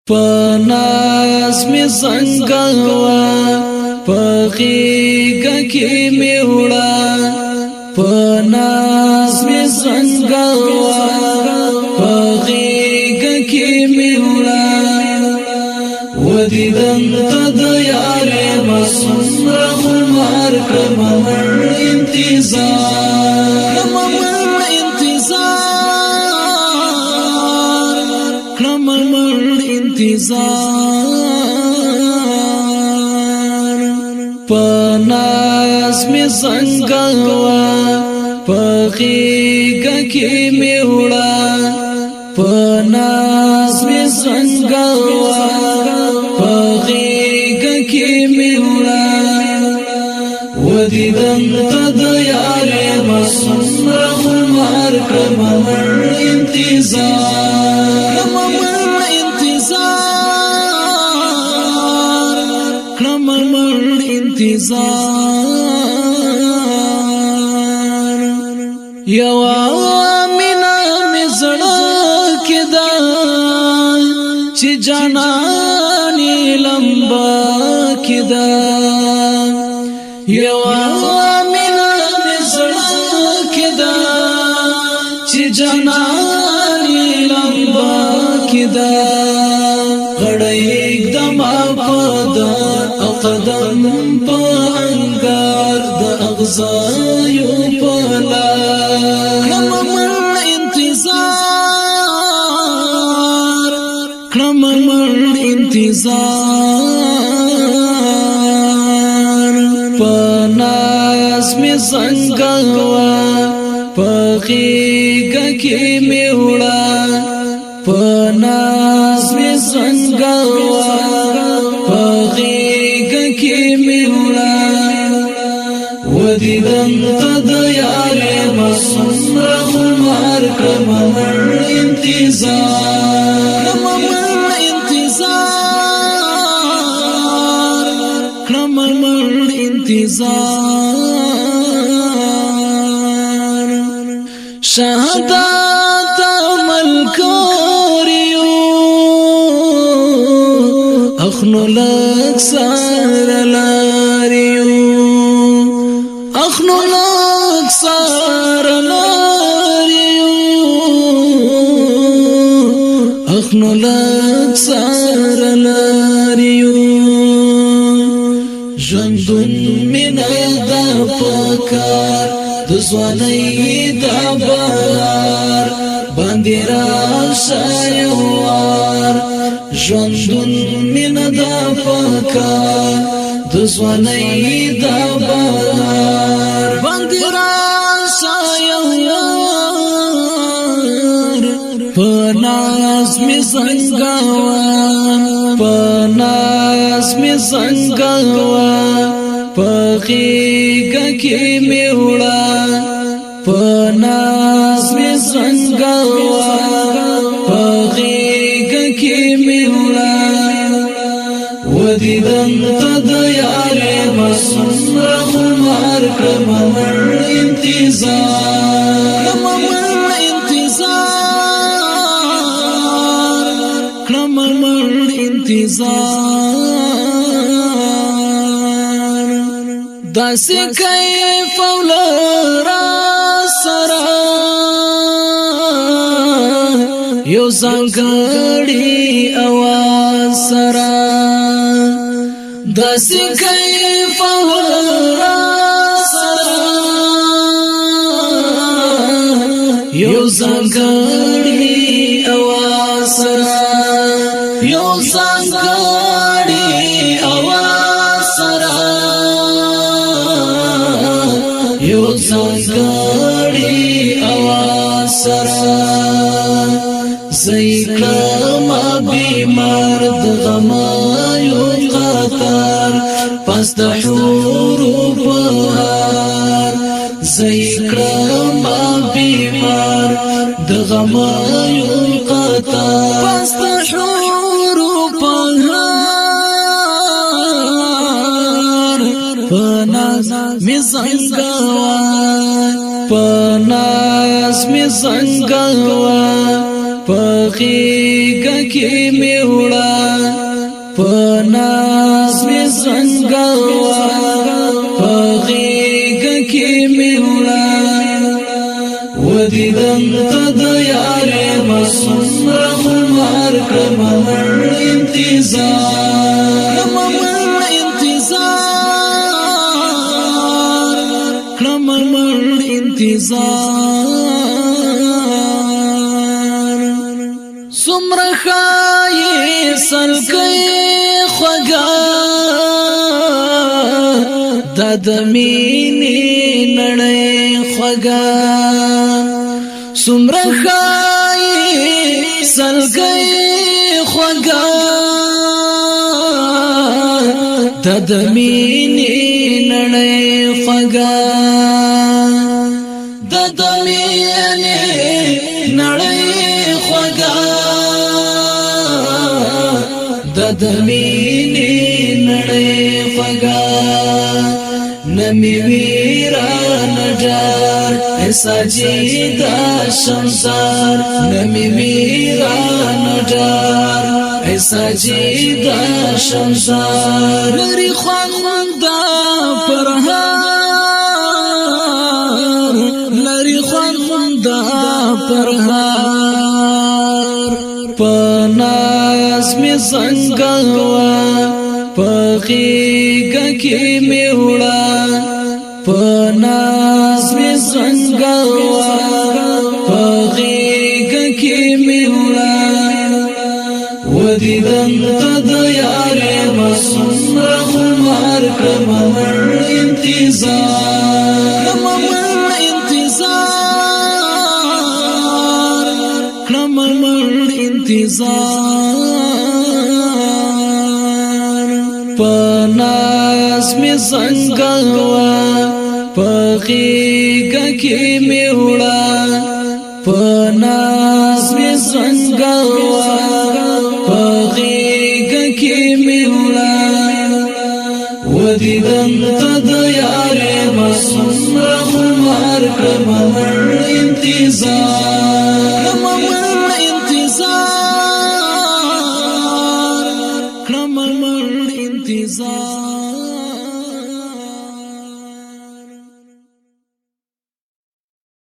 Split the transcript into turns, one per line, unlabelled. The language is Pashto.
پناز می ځنګوه په غیږه کې می وړه پناز می ځنګوه په غیږه کې می وړه ودیدن ته د یارې مسمره خمار کړم انتظار پناز می ځنګوه په غیږه کې می وړه پناز می ځنګوه په غیږه کې می وړه ودیدن ته د یارې مسمره خمار کړم انتظار یوا مینا می زړه کې دا چې جانانی لمبا کې دا یوا مینا می زړه کې دا چې جانانی لمبا کې دا غړې دم پد قدم په انګار د اغزایو پلا کړم انتظار پناز می ځنګوه په غیږه کې می وړه پناز می ځنګوه په غیږه کې می وړه ودیدن ته د یارې مسمره خمار کړم انتظار شهادت عمل کوریو اخنو لک سار لاریو اخنو لک سار لاریو اخنو لک سار لاریو ژوندون مینا دا پکار د ځوانۍ دا بهار باندې راشه یوار ژوندون مینا دا پکار د ځوانۍ دا بهار باندې راشه یوار پناز می ځنګوه پناز می ځنګوه په غیږه کې می وړه پناز می ځنګوه په غیږه کې می وړه ودیدن ته د یارې مسمره خمار کړم انتظار کړم انتظار داسې کیف ولرا سره یو ځانګړی اواز سره داسې کیف ولرا سره یو ځانګړی اواز سره یو ځانګړی اواز سره یو ځانګړی اواز سره زیکړم بیمار د غم یو قطار پس د حروف بهار زیکړم بیمار د غم یو قطار پس د حروف بهار پناز می ځنګوه پناز می ځنګوه په غیږه کې می وړه ناز می زنګوه په غیږه کې مې وړه ودیدم ته د یارې څومره خمار کړم مړ انتظار کړم مړ انتظار څومره ښایي سلګۍ خوږه دا د مینې نړۍ خوږه څومره ښایي سلګۍ خوږه دا د مینې نړۍ خوږه دا د مینې نړۍ خوږه دا د مینې نړۍ خوږه نمی ویرا نجار سجیدا شمسار نمی ویرا نجار سجیدا شمسار لری خواندا پرهار لری خواندا پرهار پناز می زنګوه په غیږه کې مې وړه پناز می زنګوه په غیږه کې مې وړه ودیدم ته د یارې څومره خمار کړم مړ انتظار کړم مړ انتظار پناز می زنګوه په غیږه کې مې وړه پناز می زنګوه په غیږه کې مې وړه ودیدم ته د یارې څومره خمار کړم مړ انتظار کړم مړ انتظار